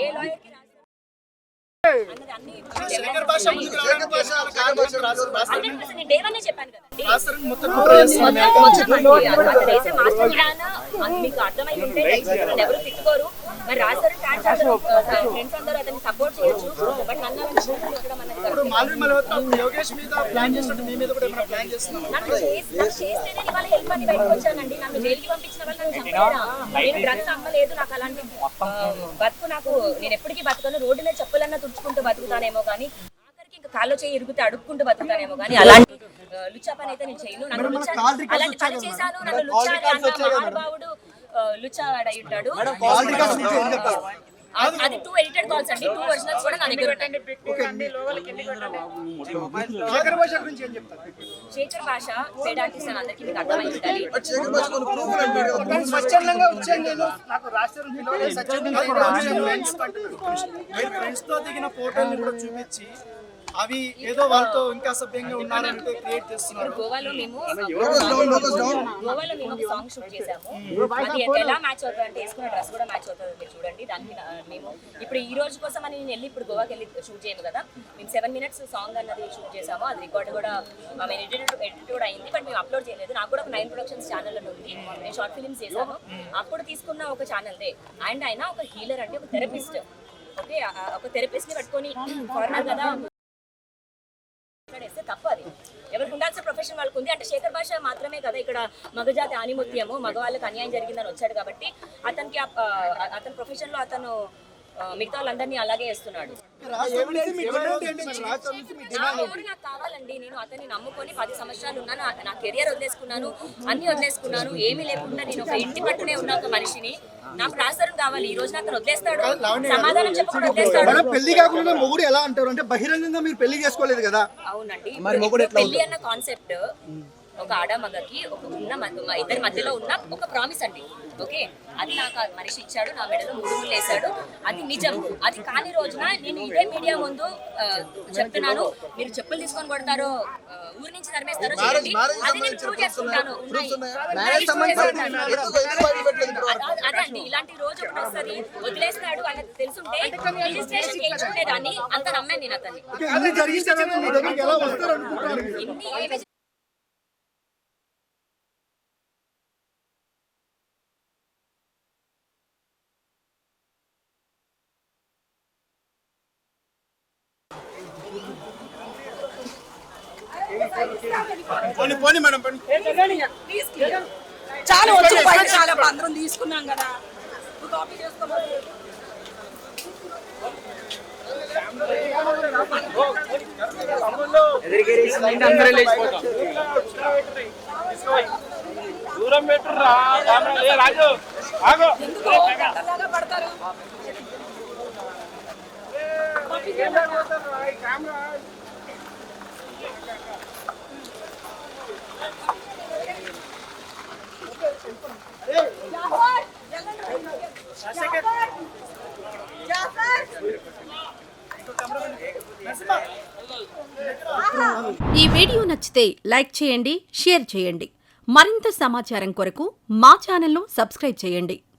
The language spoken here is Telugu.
ఏ లాయర్ కి మీకు అర్థమై ఉంటే ఎవరు తిట్టుకోరు. మరి రాశారు ఫ్రెండ్స్ అందరూ అతన్ని సపోర్ట్ చేయొచ్చు. బట్ నన్ను చేస్తేనే ఇవాళ హెల్ప్ అని బయటకు వచ్చానండి. నన్ను జైలుకి పంపించిన వాళ్ళు నన్ను చంపలేరా? నేను డ్రగ్స్ అమ్మలేదు. నాకు అలాంటి బతుకు నాకు నేను ఎప్పటికీ బతకను. రోడ్డు మీద చెప్పులన్నా తుడుచుకుంటూ బతుకుతానేమో కానీ ఆఖరికి ఇంకా కాళ్ళు చేయి ఇరుగుతే అడుక్కుంటూ బతుకుతానేమో కానీ అలాంటి లుచ్చా పని అయితే నేను చేయను. నన్ను అలాంటి పని చేశాను. నన్ను లుచ్చా మహానుభావుడు లుచ్చా అయి ఉంటాడు. అది 2 ఎడిటెడ్ కాల్స్ అండి. 2 ఒరిజినల్స్ కూడా నా దగ్గర ఉన్నాయి. శేఖర్ భాష పేడ్ ఆర్టిస్ట్ అని అందరికీ మీకు అర్థమై ఉండాలి. అవి ఏదో వాళ్ళతో ఇంకా సభ్యంగా ఉన్నారంటే క్రియేట్ చేస్తున్నారు. గోవాలో మేము ఒక సాంగ్ షూట్ చేసాము. అది ఎలా మ్యాచ్ అవుతుంది అంటే వేసుకున్న డ్రెస్ కూడా మ్యాచ్ అవుతుంది. మీరు చూడండి. దానికి మేము ఇప్పుడు ఈ రోజు కోసం అని నేను వెళ్ళి ఇప్పుడు గోవాకి వెళ్ళి షూట్ చేయను కదా. మేము 7 minutes సాంగ్ అన్నది షూట్ చేసాము. అది రికార్డ్ కూడా మేము ఎడిట్ కూడా అయింది. బట్ మేము అప్లోడ్ చేయలేదు. నాకు కూడా ఒక 9 Productions ఛానల్ అని ఉంది. నేను షార్ట్ ఫిలిమ్స్ చేశాను. అప్పుడు తీసుకున్న ఒక ఛానల్దే. అండ్ ఆయన ఒక హీలర్ అంటే ఒక థెరపిస్ట్. ఓకే, ఒక థెరపిస్ట్ ని పట్టుకొని ఫారినర్ కదా తప్పు. అది ఎవరికి ఉండాల్సిన ప్రొఫెషన్ వాళ్ళకు ఉంది. అంటే శేఖర్ భాష మాత్రమే కదా ఇక్కడ మగజాతి ఆనిముత్యము, మగవాళ్ళకి అన్యాయం జరిగిందని వచ్చాడు కాబట్టి అతనికి అతని ప్రొఫెషన్ లో అతను మిగతా వాళ్ళందరినీ అలాగే వేస్తున్నాడు. నాకు కావాలండి. నేను అతన్ని నమ్ముకొని 10 సంవత్సరాలు ఉన్నాను. నా కెరియర్ వదిలేసుకున్నాను, అన్ని వదిలేసుకున్నాను. ఏమీ లేకుండా నేను ఒక ఇంటి పట్టునే ఉన్న ఒక మనిషిని. నాకు రాస్తారు కావాలి. ఈ రోజు అతను వదిలేస్తాడు, సమాధానం చెప్పకుండా వదిలేస్తాడు. పెళ్లి కాకుండా మొగుడు ఎలా అంటారు అంటే బహిరంగంగా మీరు పెళ్లి చేసుకోలేదు కదా. అవునండి. పెళ్లి అన్న కాన్సెప్ట్ ఒక ఆడ మగకి ఒక ఉన్న ఇద్దరి మధ్యలో ఉన్న ఒక ప్రామిస్ అండి. ఓకే, అది నాకు మనిషి ఇచ్చాడు. నా మెడలో 3 ముళ్ళు వేశాడు. అది నిజం. అది కాని రోజున నేను ఇదే మీడియా ముందు చెప్తున్నాను. మీరు చెప్పులు తీసుకొని కొడతారో ఊరి నుంచి తరిమేస్తారో చేయండి. అది నేను ప్రూవ్ చేసుకుంటాను. అదే అండి, ఇలాంటి రోజు ఒకటి వస్తుంది. వదిలేస్తాడు అని తెలుసుంటే రిజిస్ట్రేషన్ చేయించుకునేదాన్ని. అంత నమ్మాను నేను అతన్ని. చాలా వచ్చి చాలా అందరం తీసుకున్నాం కదా. దూరం పెట్టురా రాజు పడతారు. ఈ వీడియో నచ్చితే లైక్ చేయండి, షేర్ చేయండి. మరింత సమాచారం కొరకు మా ఛానల్ను సబ్స్క్రైబ్ చేయండి.